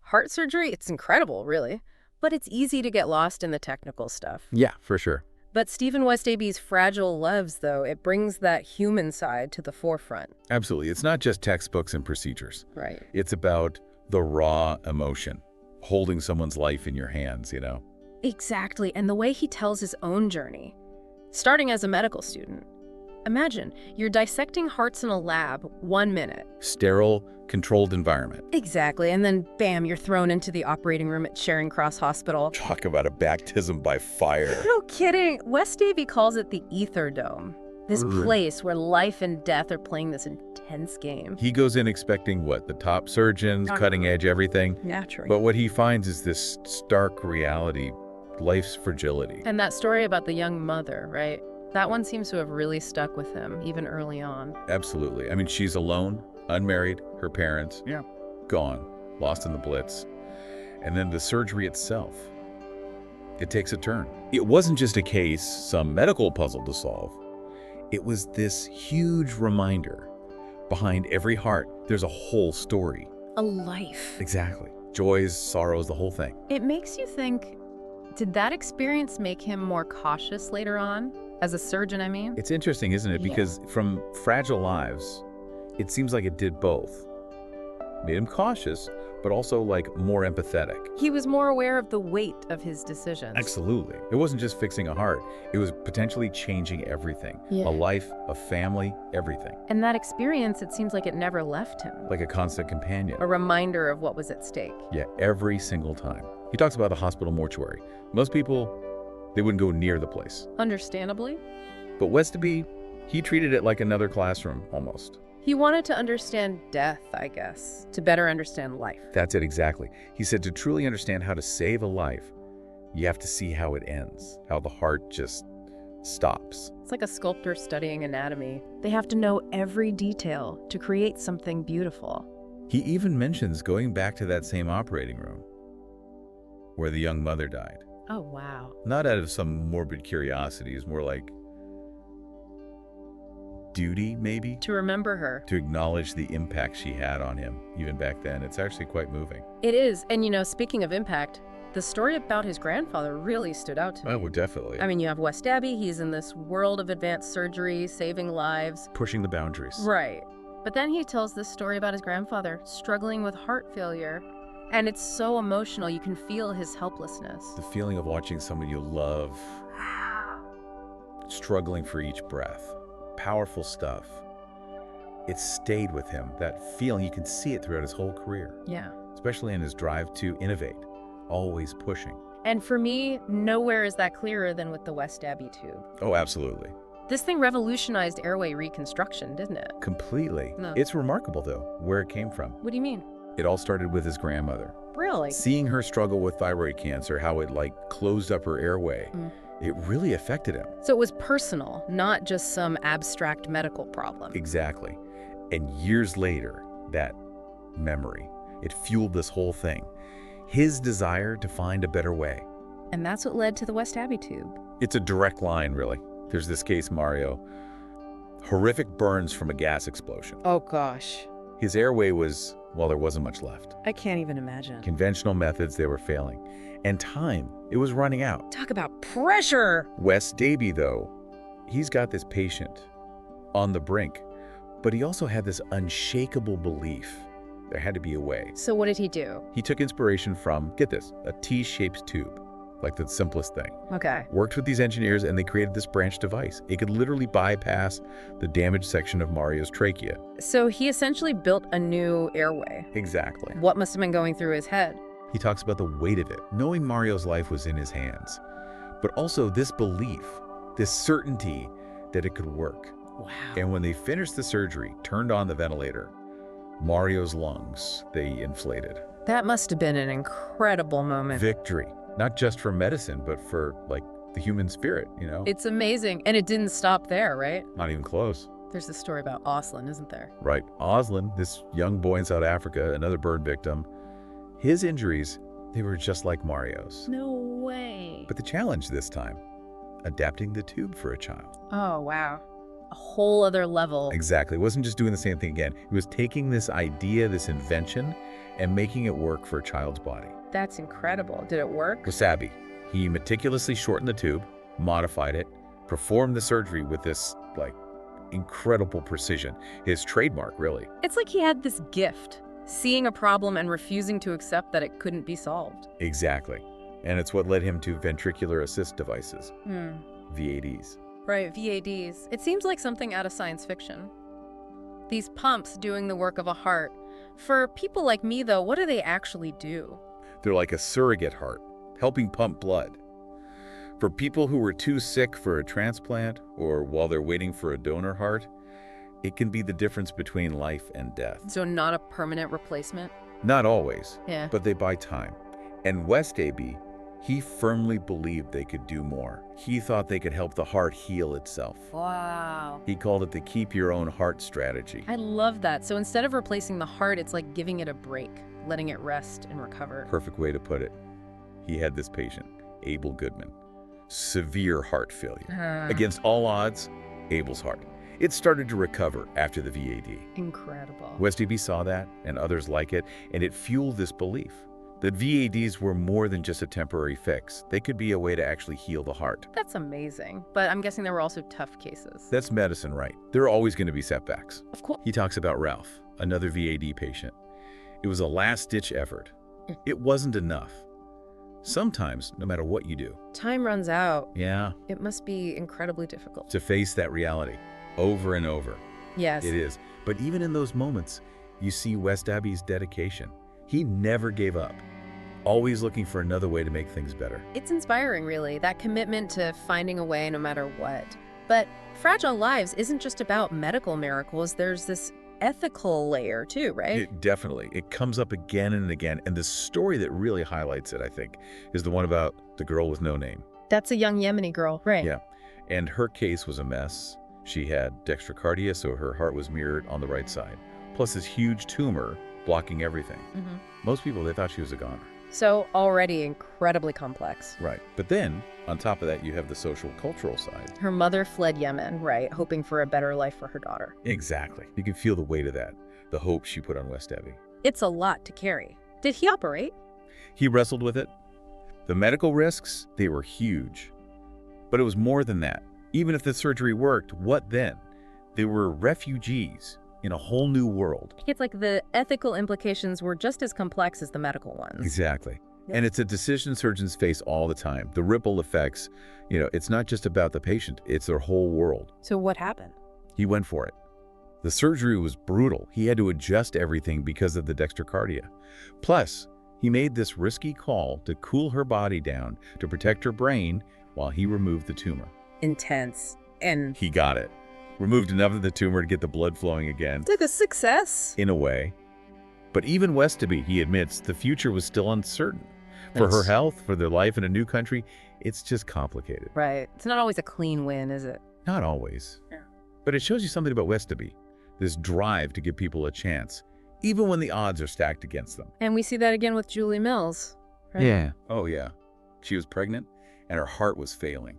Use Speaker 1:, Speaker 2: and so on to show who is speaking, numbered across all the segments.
Speaker 1: Heart surgery, it's incredible, really. But it's easy to get lost in the technical stuff.
Speaker 2: Yeah, for sure.
Speaker 1: But Stephen Westaby's Fragile Loves, though, it brings that human side to the forefront.
Speaker 2: Absolutely. It's not just textbooks and procedures.
Speaker 1: Right.
Speaker 2: It's about the raw emotion, holding someone's life in your hands,
Speaker 1: Exactly. And the way he tells his own journey, starting as a medical student. Imagine, you're dissecting hearts in a lab 1 minute.
Speaker 2: Sterile, controlled environment.
Speaker 1: Exactly. And then, bam, you're thrown into the operating room at Charing Cross Hospital.
Speaker 2: Talk about a baptism by fire.
Speaker 1: No kidding. Westaby calls it the ether dome. This place where life and death are playing this intense game.
Speaker 2: He goes in expecting what? The top surgeons, cutting edge everything.
Speaker 1: Naturally.
Speaker 2: But what he finds is this stark reality, life's fragility.
Speaker 1: And that story about the young mother, right? That one seems to have really stuck with him, even early on.
Speaker 2: Absolutely. I mean, she's alone, unmarried, her parents, gone, lost in the Blitz. And then the surgery itself, it takes a turn. It wasn't just a case, some medical puzzle to solve. It was this huge reminder. Behind every heart, there's a whole story.
Speaker 1: A life.
Speaker 2: Exactly. Joys, sorrows, the whole thing.
Speaker 1: It makes you think, did that experience make him more cautious later on? As a surgeon, I mean?
Speaker 2: It's interesting, isn't it? Because from Fragile Lives, it seems like it did both. Made him cautious, but also more empathetic.
Speaker 1: He was more aware of the weight of his decisions.
Speaker 2: Absolutely. It wasn't just fixing a heart. It was potentially changing everything.
Speaker 1: Yeah.
Speaker 2: A life, a family, everything.
Speaker 1: And that experience, it seems like it never left him.
Speaker 2: Like a constant companion.
Speaker 1: A reminder of what was at stake.
Speaker 2: Yeah, every single time. He talks about the hospital mortuary. Most people, they wouldn't go near the place.
Speaker 1: Understandably.
Speaker 2: But Westaby, he treated it like another classroom, almost.
Speaker 1: He wanted to understand death, I guess, to better understand life.
Speaker 2: That's it, exactly. He said to truly understand how to save a life, you have to see how it ends, how the heart just stops.
Speaker 1: It's like a sculptor studying anatomy. They have to know every detail to create something beautiful.
Speaker 2: He even mentions going back to that same operating room where the young mother died.
Speaker 1: Oh, wow.
Speaker 2: Not out of some morbid curiosity, it's more like duty, maybe?
Speaker 1: To remember her.
Speaker 2: To acknowledge the impact she had on him, even back then. It's actually quite moving.
Speaker 1: It is. And speaking of impact, the story about his grandfather really stood out to me.
Speaker 2: Oh, definitely.
Speaker 1: I mean, you have Westaby, he's in this world of advanced surgery, saving lives.
Speaker 2: Pushing the boundaries.
Speaker 1: Right. But then he tells this story about his grandfather struggling with heart failure. And it's so emotional, you can feel his helplessness.
Speaker 2: The feeling of watching someone you love struggling for each breath. Powerful stuff. It stayed with him, that feeling. You can see it throughout his whole career.
Speaker 1: Yeah.
Speaker 2: Especially in his drive to innovate, always pushing.
Speaker 1: And for me, nowhere is that clearer than with the Westaby tube.
Speaker 2: Oh, absolutely.
Speaker 1: This thing revolutionized airway reconstruction, didn't it?
Speaker 2: Completely.
Speaker 1: No.
Speaker 2: It's remarkable, though, where it came from.
Speaker 1: What do you mean?
Speaker 2: It all started with his grandmother.
Speaker 1: Really?
Speaker 2: Seeing her struggle with thyroid cancer, how it closed up her airway, it really affected him.
Speaker 1: So it was personal, not just some abstract medical problem.
Speaker 2: Exactly. And years later, that memory, it fueled this whole thing. His desire to find a better way.
Speaker 1: And that's what led to the Westaby tube.
Speaker 2: It's a direct line, really. There's this case, Mario. Horrific burns from a gas explosion.
Speaker 1: Oh, gosh.
Speaker 2: His airway was, well, there wasn't much left.
Speaker 1: I can't even imagine.
Speaker 2: Conventional methods, they were failing. And time, it was running out.
Speaker 1: Talk about pressure!
Speaker 2: Westaby, though, he's got this patient on the brink, but he also had this unshakable belief there had to be a way.
Speaker 1: So what did he do?
Speaker 2: He took inspiration from, get this, a T-shaped tube, like the simplest thing.
Speaker 1: Okay.
Speaker 2: Worked with these engineers and they created this branch device. It could literally bypass the damaged section of Mario's trachea.
Speaker 1: So he essentially built a new airway.
Speaker 2: Exactly.
Speaker 1: What must have been going through his head?
Speaker 2: He talks about the weight of it, knowing Mario's life was in his hands, but also this belief, this certainty that it could work.
Speaker 1: Wow.
Speaker 2: And when they finished the surgery, turned on the ventilator, Mario's lungs, they inflated.
Speaker 1: That must have been an incredible moment.
Speaker 2: Victory, not just for medicine, but for the human spirit,
Speaker 1: It's amazing. And it didn't stop there, right?
Speaker 2: Not even close.
Speaker 1: There's a story about Aslan, isn't there?
Speaker 2: Right. Aslan, this young boy in South Africa, another burn victim, his injuries, they were just like Mario's.
Speaker 1: No way.
Speaker 2: But the challenge this time, adapting the tube for a child.
Speaker 1: Oh, wow. A whole other level.
Speaker 2: Exactly. It wasn't just doing the same thing again. It was taking this idea, this invention, and making it work for a child's body.
Speaker 1: That's incredible. Did it work?
Speaker 2: Westaby. He meticulously shortened the tube, modified it, performed the surgery with this, incredible precision. His trademark, really.
Speaker 1: It's like he had this gift, seeing a problem and refusing to accept that it couldn't be solved.
Speaker 2: Exactly. And it's what led him to ventricular assist devices, VADs.
Speaker 1: Right, VADs. It seems like something out of science fiction. These pumps doing the work of a heart. For people like me, though, what do they actually do?
Speaker 2: They're like a surrogate heart, helping pump blood. For people who are too sick for a transplant, or while they're waiting for a donor heart, it can be the difference between life and death.
Speaker 1: So not a permanent replacement?
Speaker 2: Not always,
Speaker 1: Yeah.
Speaker 2: but they buy time. And Westaby, he firmly believed they could do more. He thought they could help the heart heal itself.
Speaker 1: Wow.
Speaker 2: He called it the keep your own heart strategy.
Speaker 1: I love that. So instead of replacing the heart, it's like giving it a break, letting it rest and recover.
Speaker 2: Perfect way to put it. He had this patient, Abel Goodman. Severe heart failure. Against all odds, Abel's heart. It started to recover after the VAD.
Speaker 1: Incredible.
Speaker 2: Westaby saw that, and others like it, and it fueled this belief that VADs were more than just a temporary fix. They could be a way to actually heal the heart.
Speaker 1: That's amazing. But I'm guessing there were also tough cases.
Speaker 2: That's medicine, right? There are always going to be setbacks.
Speaker 1: Of course.
Speaker 2: He talks about Ralph, another VAD patient. It was a last-ditch effort. It wasn't enough. Sometimes, no matter what you do.
Speaker 1: Time runs out.
Speaker 2: Yeah.
Speaker 1: It must be incredibly difficult.
Speaker 2: To face that reality over and over.
Speaker 1: Yes.
Speaker 2: It is. But even in those moments, you see Westaby's dedication. He never gave up, always looking for another way to make things better.
Speaker 1: It's inspiring, really, that commitment to finding a way no matter what. But Fragile Lives isn't just about medical miracles. There's this ethical layer too, right?
Speaker 2: Definitely. It comes up again and again. And the story that really highlights it, I think, is the one about the girl with no name.
Speaker 1: That's a young Yemeni girl, right?
Speaker 2: Yeah. And her case was a mess. She had dextrocardia, so her heart was mirrored on the right side, plus this huge tumor blocking everything. Most people, they thought she was a goner.
Speaker 1: So already incredibly complex.
Speaker 2: Right. But then, on top of that, you have the social cultural side.
Speaker 1: Her mother fled Yemen, right, hoping for a better life for her daughter.
Speaker 2: Exactly. You can feel the weight of that, the hope she put on Westaby.
Speaker 1: It's a lot to carry. Did he operate?
Speaker 2: He wrestled with it. The medical risks, they were huge. But it was more than that. Even if the surgery worked, what then? They were refugees in a whole new world.
Speaker 1: It's like the ethical implications were just as complex as the medical ones.
Speaker 2: Exactly. And it's a decision surgeons face all the time. The ripple effects, it's not just about the patient, it's their whole world.
Speaker 1: So what happened?
Speaker 2: He went for it. The surgery was brutal. He had to adjust everything because of the dextrocardia. Plus, he made this risky call to cool her body down to protect her brain while he removed the tumor.
Speaker 1: Intense. And
Speaker 2: he got it. Removed enough of the tumor to get the blood flowing again.
Speaker 1: it's like a success.
Speaker 2: In a way. But even Westaby, he admits, the future was still uncertain. For her health, for their life in a new country, it's just complicated.
Speaker 1: Right. It's not always a clean win, is it?
Speaker 2: Not always.
Speaker 1: Yeah.
Speaker 2: But it shows you something about Westaby, this drive to give people a chance, even when the odds are stacked against them.
Speaker 1: And we see that again with Julie Mills, right?
Speaker 2: Yeah. Oh, yeah. She was pregnant, and her heart was failing.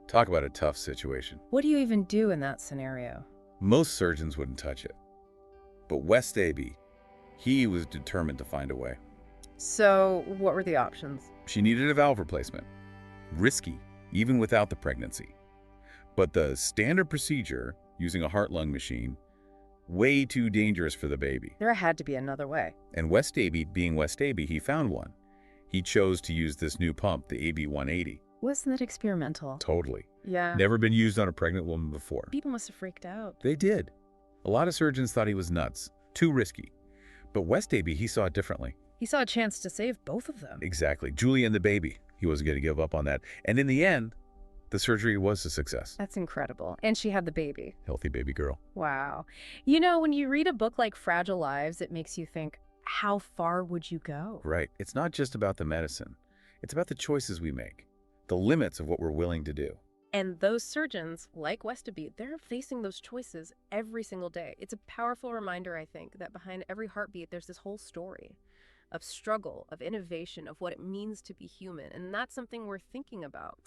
Speaker 2: Talk about a tough situation.
Speaker 1: What do you even do in that scenario?
Speaker 2: Most surgeons wouldn't touch it. But Westaby, he was determined to find a way.
Speaker 1: So what were the options?
Speaker 2: She needed a valve replacement. Risky, even without the pregnancy. But the standard procedure, using a heart-lung machine, way too dangerous for the baby.
Speaker 1: There had to be another way.
Speaker 2: And Westaby, being Westaby, he found one. He chose to use this new pump, the AB-180.
Speaker 1: Wasn't that experimental?
Speaker 2: Totally.
Speaker 1: Yeah.
Speaker 2: Never been used on a pregnant woman before.
Speaker 1: People must have freaked out.
Speaker 2: They did. A lot of surgeons thought he was nuts, too risky. But Westaby, he saw it differently.
Speaker 1: He saw a chance to save both of them.
Speaker 2: Exactly. Julie and the baby. He wasn't going to give up on that. And in the end, the surgery was a success.
Speaker 1: That's incredible. And she had the baby.
Speaker 2: Healthy baby girl.
Speaker 1: Wow. You know, when you read a book like Fragile Lives, it makes you think, how far would you go?
Speaker 2: Right. It's not just about the medicine. It's about the choices we make, the limits of what we're willing to do.
Speaker 1: And those surgeons, like Westaby, they're facing those choices every single day. It's a powerful reminder, I think, that behind every heartbeat, there's this whole story of struggle, of innovation, of what it means to be human. And that's something we're thinking about.